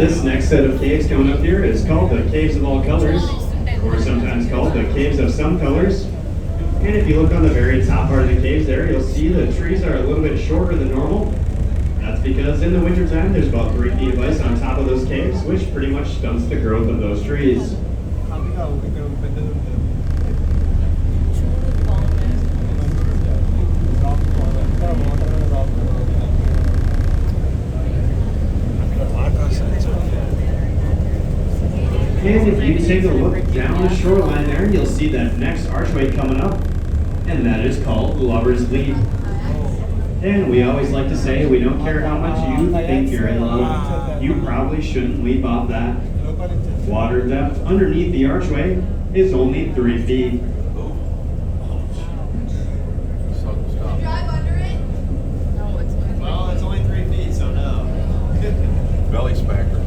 this next set of caves coming up here is called the Caves of All Colors, or sometimes called the Caves of Some Colors. And if you look on the very top part of the caves there, you'll see the trees are a little bit shorter than normal. That's because in the wintertime, there's about 3 feet of ice on top of those caves, which pretty much stunts the growth of those trees. And if you take a look down the shoreline there, you'll see that next archway coming up, and that is called Lover's Leap. And we always like to say, we don't care how much you think you're in love, you probably shouldn't leap off that. Water depth underneath the archway is only 3 feet. Drive under it? No, it's only 3 feet. Well, it's only 3 feet, so no. Belly smacker.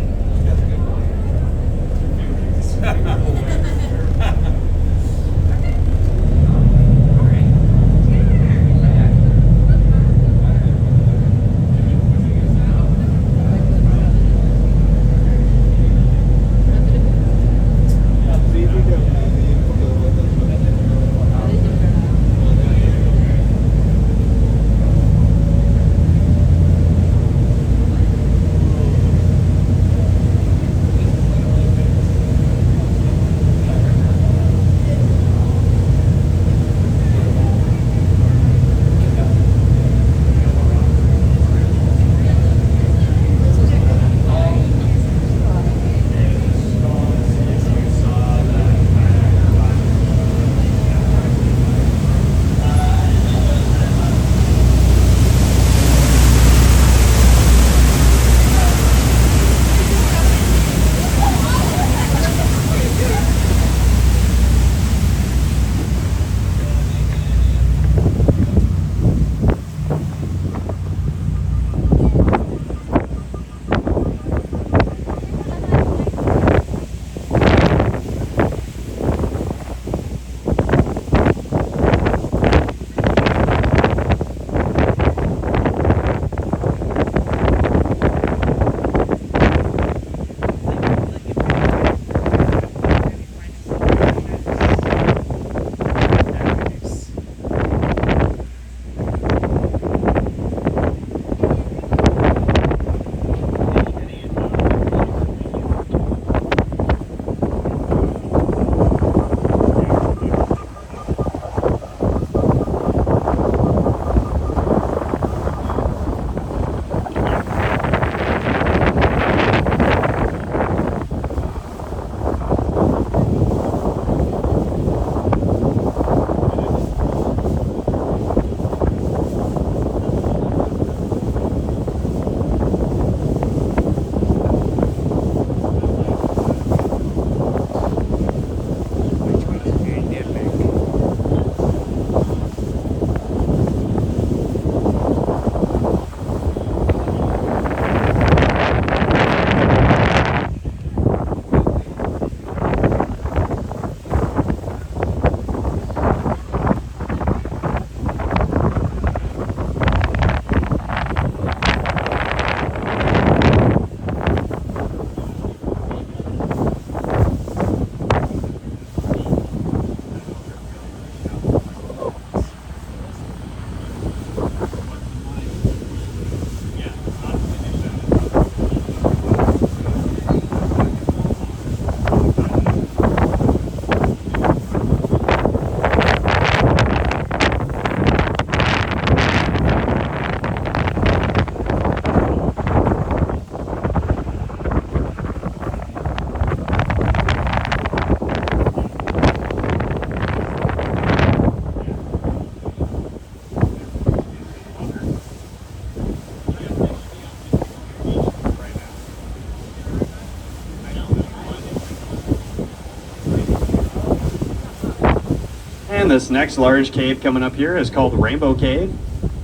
And this next large cave coming up here is called Rainbow Cave.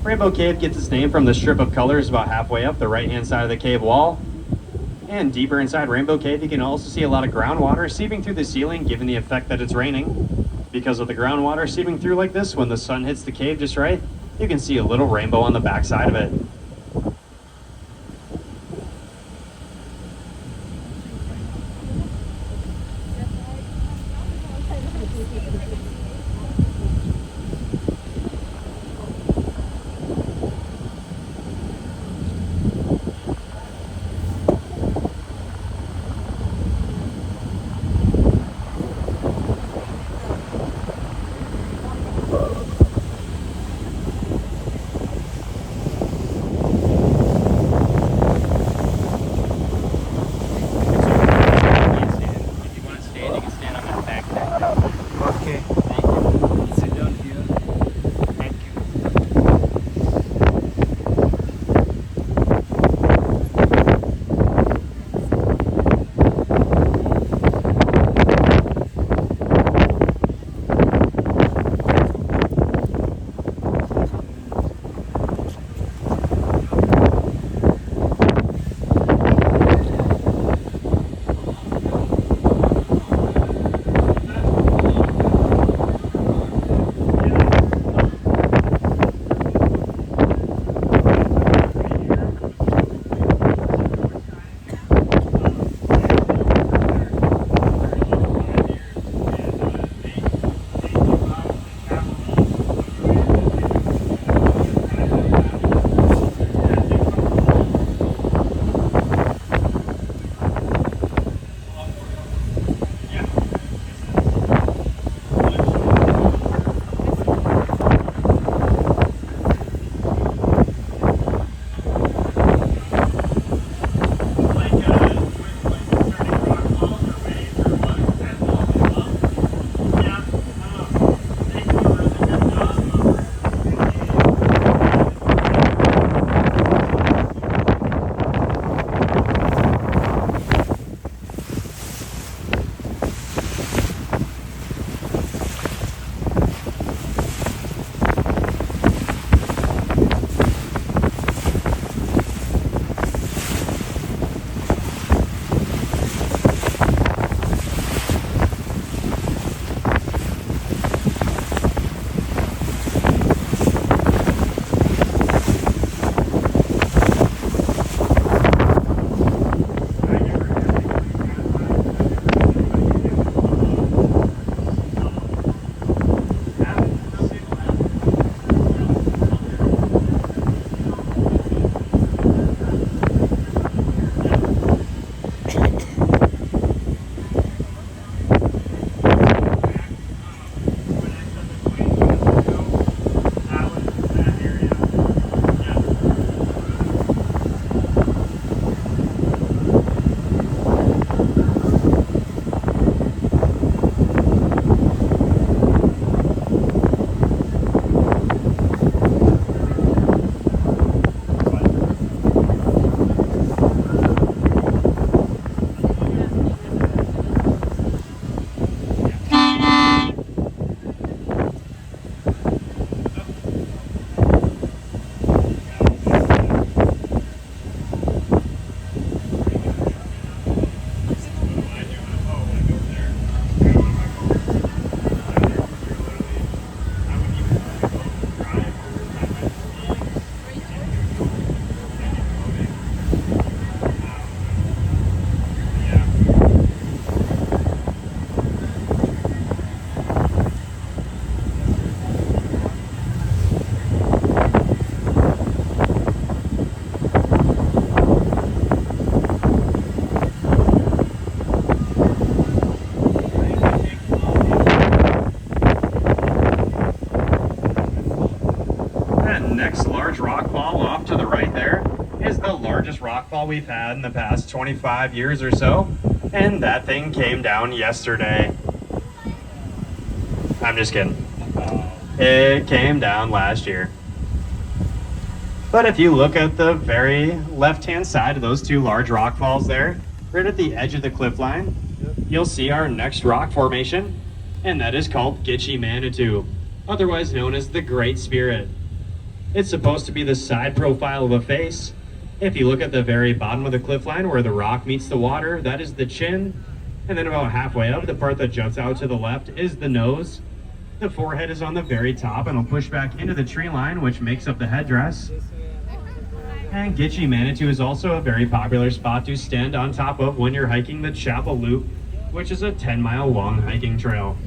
Rainbow Cave gets its name from the strip of colors about halfway up the right-hand side of the cave wall. And deeper inside Rainbow Cave, you can also see a lot of groundwater seeping through the ceiling, giving the effect that it's raining. Because of the groundwater seeping through like this, when the sun hits the cave just right, you can see a little rainbow on the back side of it. That next large rock fall off to the right there is the largest rock fall we've had in the past 25 years or so. And that thing came down yesterday. I'm just kidding. It came down last year. But if you look at the very left-hand side of those two large rock falls there, right at the edge of the cliff line, you'll see our next rock formation, and that is called Gitche Manitou, otherwise known as the Great Spirit. It's supposed to be the side profile of a face. If you look at the very bottom of the cliff line where the rock meets the water, that is the chin. And then about halfway up, the part that juts out to the left is the nose. The forehead is on the very top and will push back into the tree line, which makes up the headdress. And Gitche Manitou is also a very popular spot to stand on top of when you're hiking the Chapel Loop, which is a 10-mile long hiking trail.